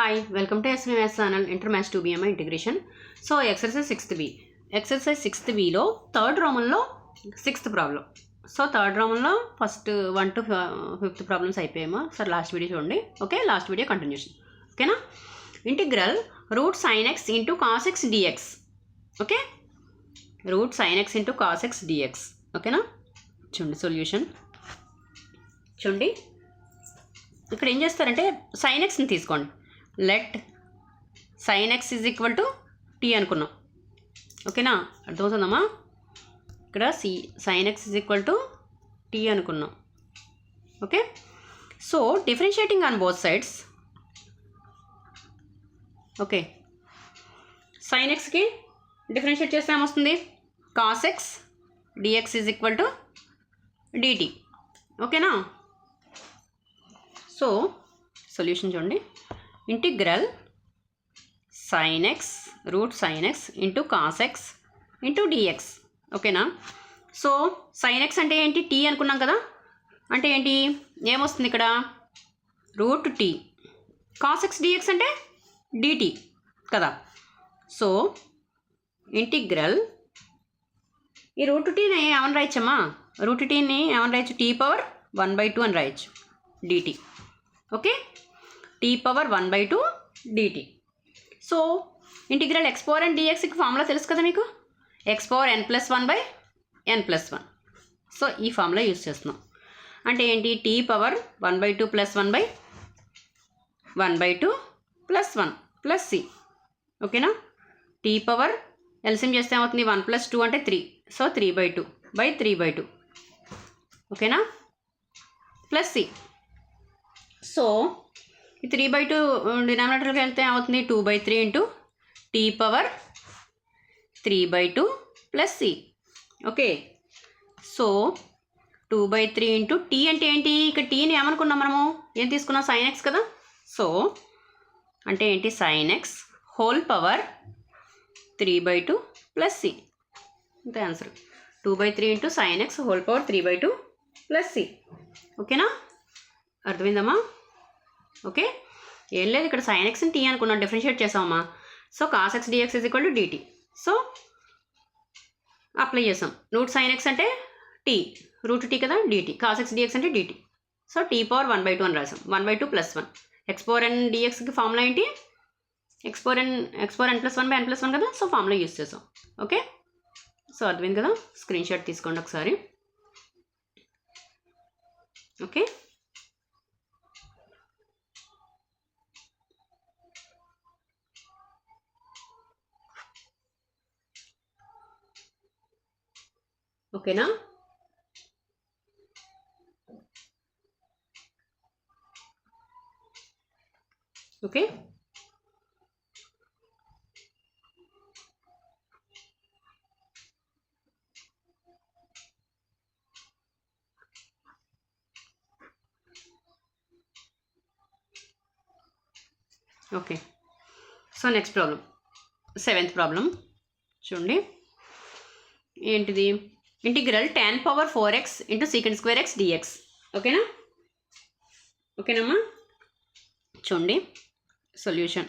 Hi, welcome to SVMS channel Intermatch 2BMI integration. So exercise 6th B. Exercise 6th B లో third Roman లో 6th problem. So third రోమన్లో first 1 to 5th problems అయిపోయామా sir last video చూడండి. Okay, last video continuation. ఓకేనా? Integral root sine x into cos x dx. Okay, root sine x into cos x dx. ఓకేనా? చూడండి solution. చూడండి ఇక్కడ ఏం చేస్తారంటే సైన్ ఎక్స్ని తీసుకోండి. Let sine x is equal to t అనుకున్నాం. ఓకేనా? అర్థమవుతుందమ్మా? ఇక్కడ sine x is equal to t అనుకున్నాం. Okay, so differentiating on both sides. Okay, sine ఎక్స్కి డిఫరెన్షియేట్ చేస్తే ఏమొస్తుంది? Cos x dx is equal to dt. ఓకేనా? సో సొల్యూషన్ చూడండి. Integral sine x root sine x into cos x into dx. ఓకేనా? So sine x అంటే ఏంటి? T అనుకున్నాం కదా. అంటే ఏంటి? ఏమొస్తుంది ఇక్కడ? Route tea. Cos x dx అంటే డిటి కదా. సో ఇంటిగ్రల్ ఈ రూట్ టీని ఏమని రాయచ్చమ్మా? రూట్ టీని ఏమని రాయచ్చు? టీ పవర్ 1/2 అని రాయచ్చు dt. Okay, t power 1/2 dt. So integral x power and డిఎక్స్కి ఫార్ములా తెలుసు కదా మీకు. X power n+1/n+1. సో ఈ ఫార్ములా యూజ్ చేస్తున్నాం. అంటే ఏంటి? T power 1/2 + 1/1/2 + 1 + c. ఓకేనా? టీ పవర్ ఎల్సిఎం చేస్తే ఏమవుతుంది? 1 + 2 అంటే 3. సో 3/2/3/2. ఓకేనా? Plus C. సో ఈ 3/2 డినామినేటర్కి వెళ్తే ఏమవుతుంది? 2/3 into t power 3/2 + c. Okay, so 2/3 into t అంటే ఏంటి? ఇక్కడ టీని ఏమనుకున్నాం మనము? ఏం తీసుకున్నాం? సైన్ ఎక్స్ కదా. సో అంటే ఏంటి? Sine x whole power 3/2 + c. అంతే answer. 2/3 into sine x whole power 3/2 + c. ఓకేనా? అర్థమైందమ్మా? ఓకే, ఏం లేదు, ఇక్కడ సైన్ ఎక్స్ని టీ అనుకున్నాం, డిఫరెన్షియేట్ చేసామమ్మా. So cos x dx is equal to dt. So apply చేసాం. రూట్ సైన్ ఎక్స్ అంటే టీ, రూట్ టీ కదా, డిటి. కాస్ ఎక్స్ డిఎక్స్ అంటే డిటి. సో టీ పవర్ 1/2 అని రాసాం. 1/2 + 1. ఎక్స్ పవర్ ఎన్ డిఎక్స్కి ఫార్ములా ఏంటి? ఎక్స్ పవర్ n+1/n+1 కదా. సో ఫార్ములా యూజ్ చేసాం. ఓకే, సో అర్థమైంది కదా. స్క్రీన్ షాట్ తీసుకోండి ఒకసారి. ఓకే, ఓకేనా? Okay, okay. So next problem, 7th problem చూడండి. ఏంటిది? Integral tan power 4x into sec² x dx. ఓకేనా? ఓకేనమ్మా? చూడండి సొల్యూషన్.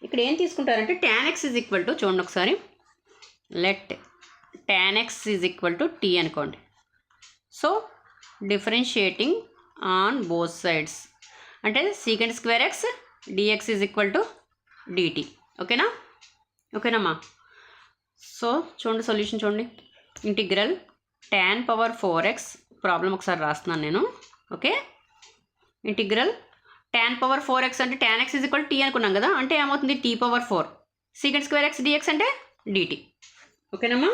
ఇక్కడ ఏం తీసుకుంటారంటే tan x is equal to, చూడండి ఒకసారి, let tan x is equal to t అనుకోండి. So differentiating on both sides అంటే sec² x dx is equal to dt. ఓకేనా? ఓకేనమ్మా? సో చూడండి సొల్యూషన్ చూడండి. Integral tan power 4x, problem ఒకసారి రాస్తున్నాను నేను. Okay, integral tan power 4x అంటే tan x is equal t అనుకున్నాం కదా. అంటే ఏమవుతుంది? T power 4 sec² x dx అంటే dt. ఓకేనమ్మా?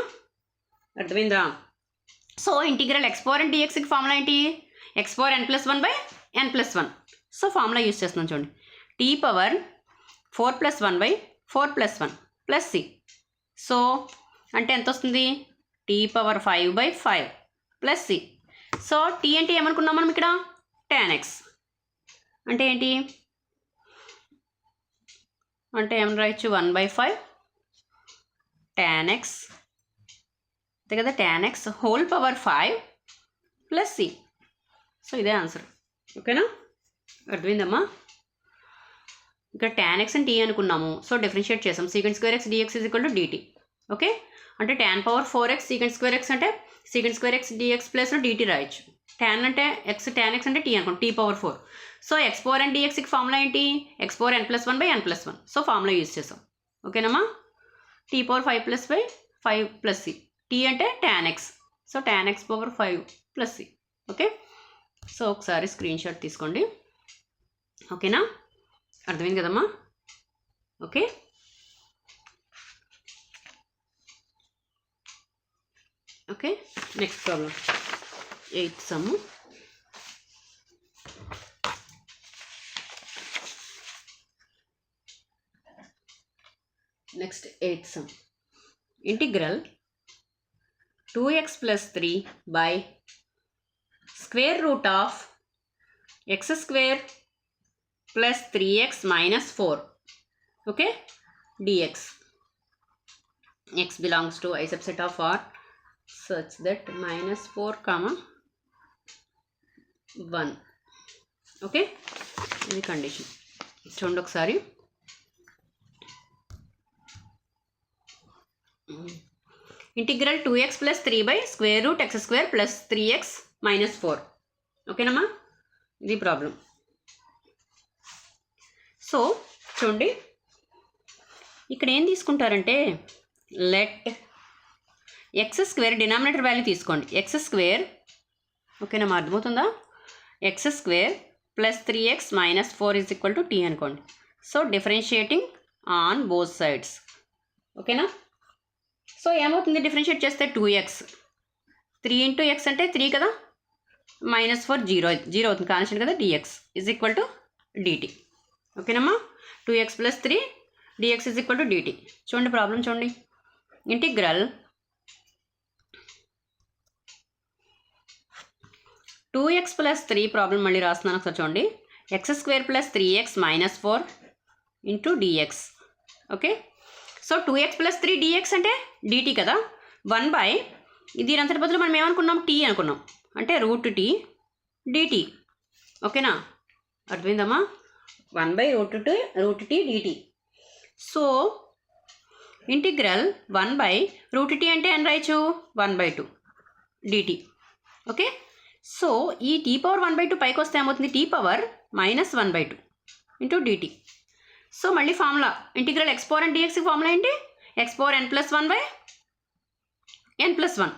అర్థమైందా? So integral x power n dxకి ఫార్ములా ఏంటి? X power n+1/n+1. So formula use చేస్తున్నాం చూడండి. Tea power 4 + 1/4 + 1 + c. సో అంటే ఎంత వస్తుంది? T power 5/5 + c. So t అంటే ఏమనుకున్నాం మనం ఇక్కడ? tan x అంటే ఏంటి? అంటే ఏమని రాయొచ్చు? 1/5 tan x అంతే కదా. tan x whole power 5 + c. So ఇదే ఆన్సర్. ఓకేనా? అర్థమైందమ్మా? ఇక్కడ tan x అని t అనుకున్నాము. సో డిఫరెన్షియేట్ చేసాం. secant square x dx is equal to dt. Okay, అంటే tan power 4x secant square x అంటే secant square x dx ప్లస్లో dt రాయొచ్చు. tan అంటే x, tan x అంటే t అనుకోండి, t power 4. So x power n dxకి formula ఏంటి? x power n plus 1 by n plus 1. So formula use చేసాం. ఓకేనమ్మా, t power 5 plus by 5 plus c. t అంటే tan x, so tan x power 5 plus c. Okay, so ఒకసారి screenshot తీసుకోండి. ఓకేనా, అర్థమైంది కదమ్మా? Okay, okay, next problem 8th some. Next 8th some. Integral 2x plus 3 by square root of x square plus 3x minus 4, okay, dx. X belongs to I subset of R such that minus 4 comma 1. okay, ఇది condition. చూడండి ఒకసారి. Integral 2x plus 3 by square root x square plus 3x minus 4. ఓకేనమ్మా, ఇది problem. So చూడండి, ఇక్కడ ఏం తీసుకుంటారంటే let x square denominator value తీసుకోండి. ఎక్స్ స్క్వేర్, ఓకేనమ్మా, అర్థమవుతుందా? X square plus 3x minus 4 is equal to t అనుకోండి. So differentiating on both sides. ఓకేనా, సో ఏమవుతుంది డిఫరెన్షియేట్ చేస్తే 2x, 3 into x అంటే 3 కదా, -4 0 అవుతుంది, కాన్స్టెంట్ కదా, dx is equal to dt. ఓకేనమ్మా, 2x plus 3 dx is equal to dt. చూడండి ప్రాబ్లం చూడండి. ఇంటిగ్రల్ 2x plus 3 ప్రాబ్లం మళ్ళీ రాస్తున్నాను ఒకసారి చూడండి. x square plus 3x minus 4 into dx. Okay, so 2x plus 3 dx అంటే dt కదా, 1 by దీని అంతటి బదులు మనం ఏమనుకున్నాం, t అనుకున్నాం, అంటే రూట్ t dt. ఓకేనా, అర్థమైందమ్మా? 1 by root t dt. So integral 1 by root t అంటే n రాయచ్చు, 1 by 2 dt. ఓకే, సో ఈ t power 1 by 2 పైకి వస్తే ఏమవుతుంది, t power minus 1 by 2 into dt. So మళ్ళీ formula integral x power n dx formula ఏంటి, x power n plus 1 by n plus 1.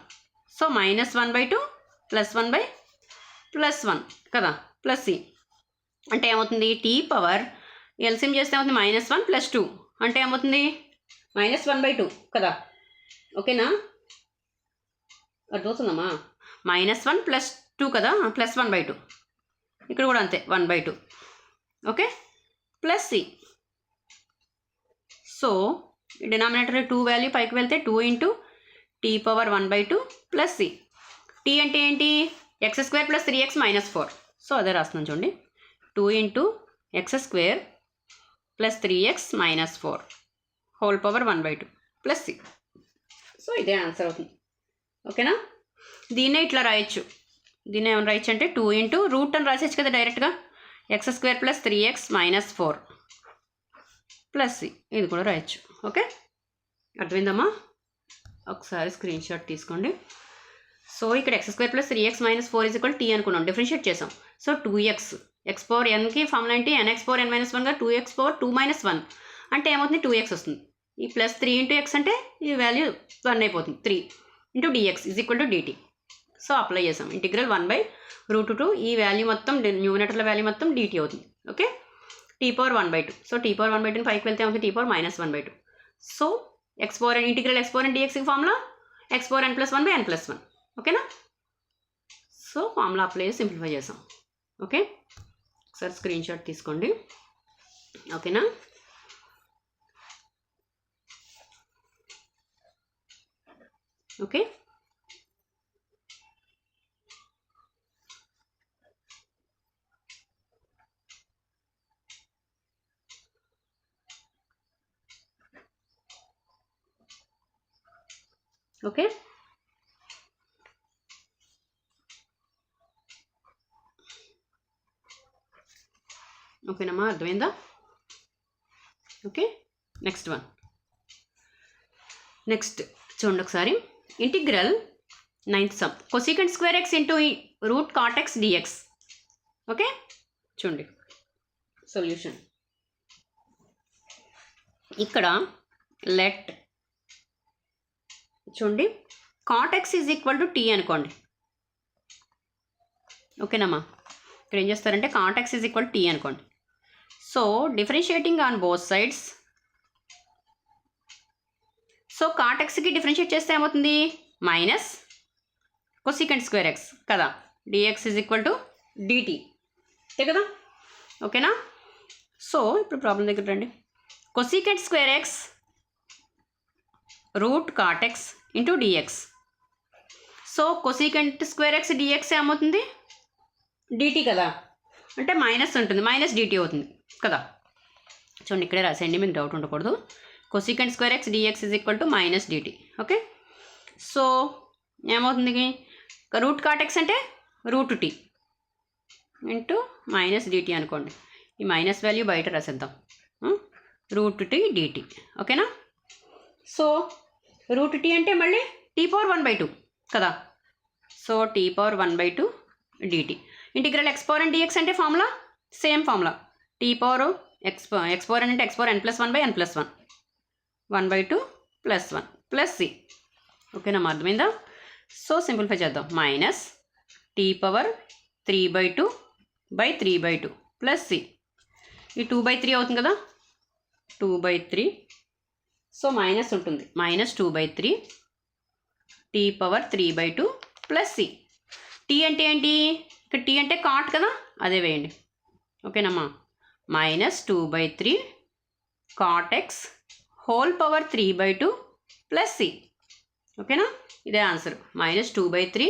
So minus 1 by 2 plus 1 by plus 1 కదా, plus c అంటే ఏమవుతుంది, t power LCM చేస్తే ఏమవుతుంది, -1 plus 2 అంటే ఏమవుతుంది, -1 by 2 కదా. ఓకేనా, అర్థమవుతుందమ్మా? -1 plus 2 కదా, ప్లస్ 1 by 2. ఇక్కడ కూడా అంతే, 1 by 2. Okay, plus c. So denominator 2 value పైకి వెళ్తే 2 into t power 1 by 2 plus c. t అంటే ఏంటి, x square plus 3x minus 4. So అదే రాస్తున్నాను చూడండి, 2 into x square plus 3x minus 4 whole power 1 by 2 plus c. So ఇదే answer అవుతుంది. ఓకేనా, దీన్నే ఇట్లా రాయొచ్చు. దీన్ని ఏమైనా రాయొచ్చు అంటే 2 into రూట్ అని రాసేచ్చు కదా డైరెక్ట్గా, x square plus 3x minus 4 plus c. ఇది కూడా రాయొచ్చు. ఓకే, అర్థమైందమ్మా? ఒకసారి స్క్రీన్ షాట్ తీసుకోండి. సో ఇక్కడ x square plus 3x minus 4 is equal to t అనుకున్నాం, డిఫరెన్షియేట్ చేసాం. సో 2x, x పవర్ nకి ఫార్ములా ఏంటి, nx పవర్ n minus 1గా 2x పవర్ 2 minus 1 అంటే ఏమవుతుంది, 2x వస్తుంది. ఈ ప్లస్ 3 into x అంటే ఈ వాల్యూ 1 అయిపోతుంది, 3 into dx is equal to dt. So apply చేసాం. ఇంటిగ్రల్ 1 by root 2, ఈ వాల్యూ మొత్తం న్యూమినేటర్ల వాల్యూ మొత్తం dt అవుతుంది. Okay, t power 1 by 2. So t power 1 by 2 పైకి వెళ్తే ఏమవుతుంది, t power -1 by 2. So x power n integral x power n dx formula x power n plus 1 by n plus 1. ఓకేనా, so formula apply చేసి simplify చేసాం. Okay, ఒకసారి screenshot తీసుకోండి. ఓకేనా, okay, okay, ఓకేనమ్మా, అర్థమైందా? ఓకే, నెక్స్ట్ చూడండి ఒకసారి. Integral 9th sum cosecant square x into root cot x dx. Okay, చూడండి సొల్యూషన్. ఇక్కడ లెట్ చూడండి cot x is equal to t అనుకోండి. ఓకేనమ్మా, ఇక్కడ ఏం చేస్తారంటే cot x is equal t అనుకోండి. So differentiating on both sides. So cot ఎక్స్కి డిఫరెన్షియేట్ చేస్తే ఏమవుతుంది? మైనస్ కొసీకెంట్ స్క్వేర్ ఎక్స్ కదా, dx is equal to dt అంతే కదా. ఓకేనా? సో ఇప్పుడు ప్రాబ్లం దగ్గర రండి. Cosecant square x root cot x into d x. So cosecant square x d x ఏమవుతుంది? డిటీ కదా, అంటే మైనస్ ఉంటుంది, మైనస్ డిటీ అవుతుంది కదా. చూడండి ఇక్కడే రాసేయండి, మీకు డౌట్ ఉండకూడదు. Cosecant square x dx is equal to minus dt. Okay, so ఏమవుతుంది? రూట్ కాట్ ఎక్స్ అంటే root t into minus dt అనుకోండి. ఈ మైనస్ వాల్యూ బయట రాసేద్దాం, రూట్ టీ డిటీ. ఓకేనా? సో రూట్ టీ అంటే మళ్ళీ టీ పవర్ 1/2 కదా. So t power 1/2 dt. Integral x power and dx అంటే formula same formula. T power x power అంటే x power n+1/n+1 1/2 +1 plus c. ఓకేనా, అర్థమైందా? సో సింప్లిఫై చేద్దాం. Minus t power 3/2/3/2 plus c. ఈ 2/3 అవుతుంది కదా, 2/3. సో మైనస్ ఉంటుంది, minus 2/3 t power 3/2 plus c. T అంటే ఏంటి? ఇక్కడ టీ అంటే కాట్ కదా, అదే వేయండి. ఓకేనమ్మా, minus 2/3 cot x whole power 3/2 plus c. ఓకేనా, ఇదే answer. Minus 2/3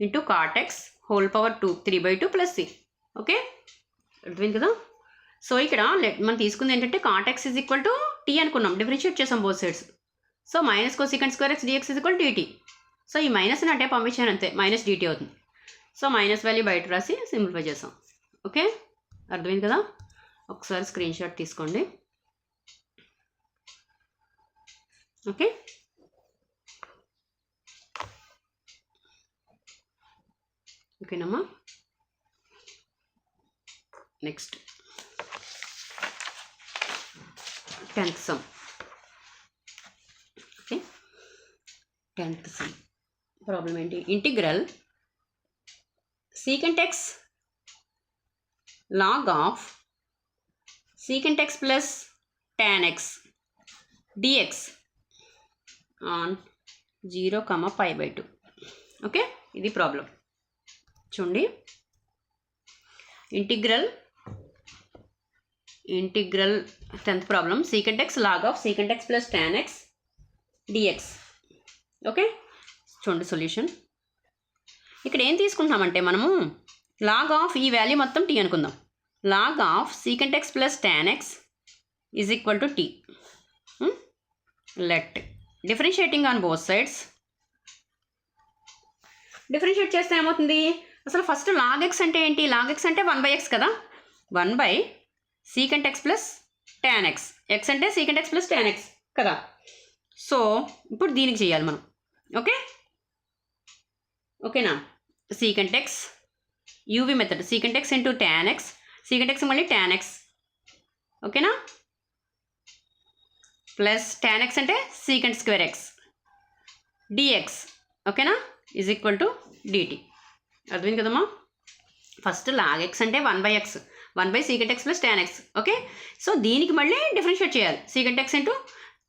into cot x whole power 3/2 plus c. Okay, అర్థమైంది కదా. సో ఇక్కడ మనం తీసుకుంది ఏంటంటే cot x is equal to t అనుకున్నాం, డిఫరెన్షియేట్ చేసాం both sides. So minus cosecant square x dx is equal dt. So ఈ మైనస్ని అంటే పంపించాను అంతే, మైనస్ డిటీ అవుతుంది. సో మైనస్ వాల్యూ బయట రాసి సింప్లిఫై చేసాం. ఓకే, అర్థమైంది కదా. ఒకసారి స్క్రీన్ షాట్ తీసుకోండి. ఓకే, ఓకేనమ్మా. Next 10th sum. Okay, 10th sum problem ఏంటి? Integral secant x log of secant x plus tan x dx on 0, π/2. Okay, ఇది ప్రాబ్లం. చూడండి, integral 10th problem secant x log of secant x plus tan x dx. Okay, చూడండి solution. ఇక్కడ ఏం తీసుకుంటామంటే మనము log of ఈ value మొత్తం t అనుకుందాం. Log of secant x plus tan x is equal to t. Let differentiating on both sides. Differentiate చేస్తే ఏమవుతుంది? అసలు ఫస్ట్ లాగ్ ఎక్స్ అంటే ఏంటి? లాగ్ ఎక్స్ అంటే 1/x కదా, 1/ secant x plus tan x. X అంటే secant x plus tan x కదా. So ఇప్పుడు దీనికి చేయాలి మనం. ఓకే, ఓకేనా. Secant x UV method, secant x into tan x, secant x మళ్ళీ టాన్ ఎక్స్. ఓకేనా, ప్లస్ టాన్ ఎక్స్ అంటే సీకెంట్ స్క్వేర్ ఎక్స్ డిఎక్స్. ఓకేనా, ఈజ్ ఈక్వల్ టు డిటీ. అర్థమైంది కదమ్మా. ఫస్ట్ లాగ్ ఎక్స్ అంటే 1/x, 1/ secant x plus tan x. Okay, so దీనికి మళ్ళీ differentiate చేయాలి, secant x into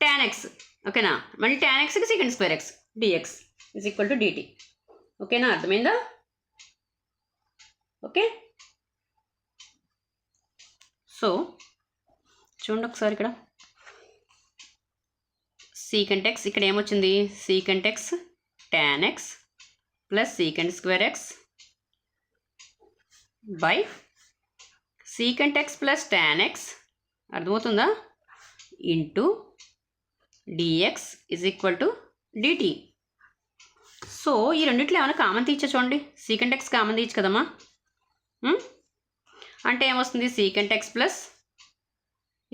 tan x. ఓకేనా, మళ్ళీ టాన్ ఎక్స్కి secant square x dx is equal to dt. ఓకేనా, అర్థమైందా? ఓకే, సో చూడండి ఒకసారి ఇక్కడ సీకెంట్ ఎక్స్, ఇక్కడ ఏమొచ్చింది? Secant x tan x plus secant square x by secant x plus tan x, అర్థమవుతుందా, into dx is equal to dt. So ఈ రెండిట్లో ఏమైనా కామన్ తీర్చా చూడండి. సీకెంట్ ఎక్స్ కామన్ తీయచ్చు కదమ్మా. అంటే ఏమొస్తుంది? సీకెంట్ ఎక్స్ ప్లస్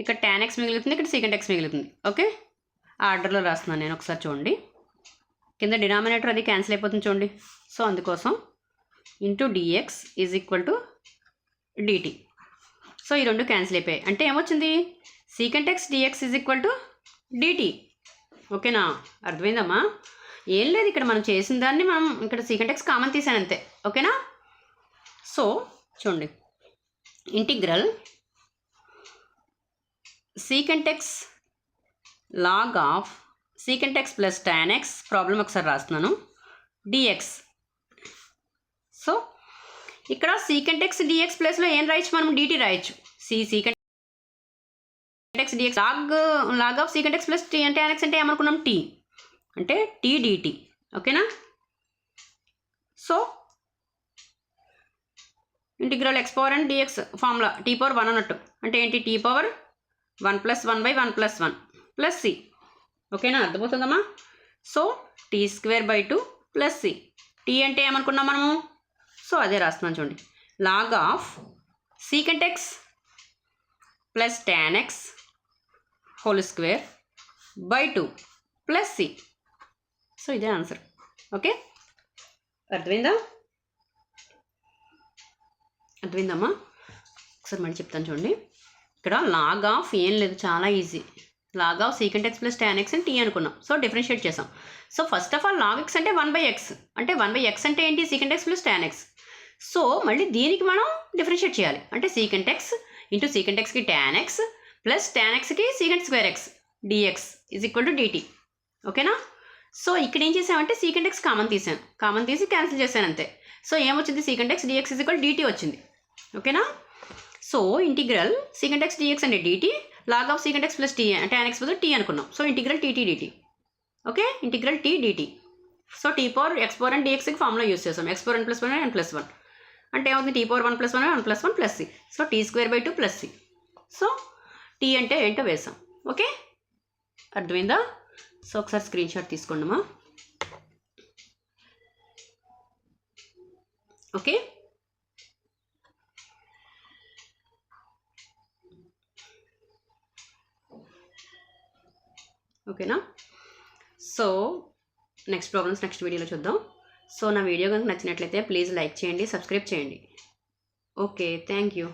ఇక్కడ tan x మిగులుతుంది, ఇక్కడ secant x మిగులుతుంది. ఓకే, ఆర్డర్లో రాస్తున్నాను నేను, ఒకసారి చూడండి. కింద డినామినేటర్ అది క్యాన్సిల్ అయిపోతుంది చూడండి. సో అందుకోసం into dx is equal to dt. So ఈ రెండు క్యాన్సిల్ అయిపోయాయి. అంటే ఏమొచ్చింది, secant x dx is equal to dt. ఓకేనా, అర్థమైందమ్మా? ఏం లేదు, ఇక్కడ మనం చేసిన దాన్ని మనం ఇక్కడ secant x కామన్ తీసాను అంతే. ఓకేనా? సో చూడండి, integral secant x log of secant x plus tan x, problem ఒకసారి రాస్తున్నాను, dx. సో ఇక్కడ secant x dx ప్లస్లో ఏం రాయొచ్చు, మనం dt రాయొచ్చు. secant x dx log of secant x plus tan x అంటే ఏమనుకున్నాం, t అంటే t dt. ఓకేనా? So integral x power and dx formula t power 1 అన్నట్టు. అంటే ఏంటి, t పవర్ 1 + 1/1 + 1 ప్లస్ c. ఓకేనా, అర్థమవుతుందమ్మా? So t² 2 + c. t అంటే ఏమనుకున్నాం మనము, సో అదే రాస్తున్నాను చూడండి, log of secant x plus tan x (² / 2 + c. So ఇదే ఆన్సర్. ఓకే, అర్థమైందమ్మా? ఒకసారి మళ్ళీ చెప్తాను చూడండి. ఇక్కడ లాగ్ ఆఫ్ ఏం లేదు, చాలా easy. Log of secant x plus tan x అని t అనుకున్నాం. సో డిఫరెన్షియేట్ చేసాం. So first of all log x అంటే 1/x, అంటే 1/x అంటే ఏంటి, secant x plus tan x. So మళ్ళీ దీనికి మనం డిఫరెన్షియేట్ చేయాలి. అంటే secant x ఇంటూ secant xకి tan x ప్లస్ tan xకి secant² x dx is equal to dt. ఓకేనా? సో ఇక్కడ ఏం చేసామంటే secant x కామన్ తీసి క్యాన్సిల్ చేశాను అంతే. సో ఏమొచ్చింది, secant x dx is equal dt వచ్చింది. ఓకేనా? So integral secant x dx అంటే dt, log of secant x plus t tan x బదులు t అనుకున్నాం. So integral tt dt. Okay, integral t dt. So t power x power and dxకి formula use చేస్తాం, x power n + 1 n + 1 అంటే ఏమవుతుంది, t power 1 + 1 1 + 1 + c. So t² 2 + c. So t అంటే ఏంటో వేసాం. Okay, అర్థమైందా? సో ఒకసారి స్క్రీన్ షాట్ తీసుకోండమ్మా. ఓకే, ఓకేనా? సో నెక్స్ట్ ప్రాబ్లమ్స్ నెక్స్ట్ వీడియోలో చూద్దాం. సో నా వీడియో కనుక నచ్చినట్లయితే ప్లీజ్ లైక్ చేయండి, సబ్స్క్రైబ్ చేయండి. Okay, thank you.